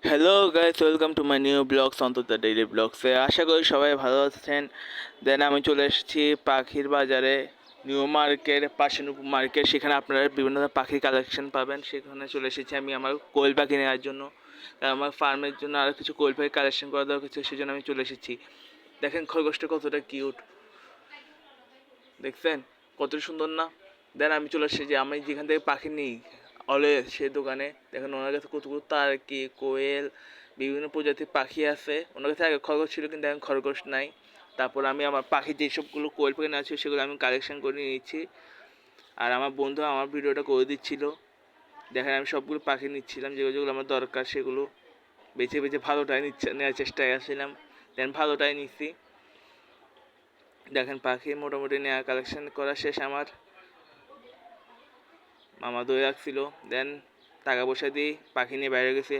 Hello guys, welcome to my new vlogs অন্তত daily ব্লগসে। আশা করি সবাই ভালো আছেন। দেন আমি চলে এসেছি পাখির বাজারে, নিউ মার্কেট, পাশে মার্কেট। সেখানে আপনারা বিভিন্ন ধরনের পাখির কালেকশন পাবেন। সেখানে চলে এসেছি আমি আমার কোয়েল পাখি নেওয়ার জন্য। আমার ফার্মের জন্য আরও কিছু কোয়েল পাখি কালেকশন করা দরকার ছিল, সেই জন্য আমি চলে এসেছি। দেখেন খরগোশটা কতটা কিউট, দেখছেন কত সুন্দর না? দেন আমি চলে এসেছি যে আমি যেখান থেকে পাখি নিই অলওয়েজ সেই দোকানে। দেখেন ওনার কাছে কতগুলো টার্কি, কোয়েল, বিভিন্ন প্রজাতির পাখি আছে। ওনার কাছে আগে খরগোশ ছিল, কিন্তু এখন খরগোশ নাই। তারপর আমি আমার পাখি যেসবগুলো কোয়েল পাখি আছে সেগুলো আমি কালেকশন করে নিয়েছি। আর আমার বন্ধু আমার ভিডিওটা করে দিচ্ছিল। দেখেন আমি সবগুলো পাখি নিচ্ছিলাম, যেগুলো যেগুলো আমার দরকার সেগুলো বেছে বেছে ভালোটাই নেওয়ার চেষ্টায় আসছিলাম। দেন ভালোটাই নিচ্ছি। দেখেন পাখি মোটামুটি নেওয়া কালেকশন করা শেষ আমার। মামা দই রাখছিল, দেন টাকা পয়সা দিয়ে পাখি নিয়ে বাইরে গেছে।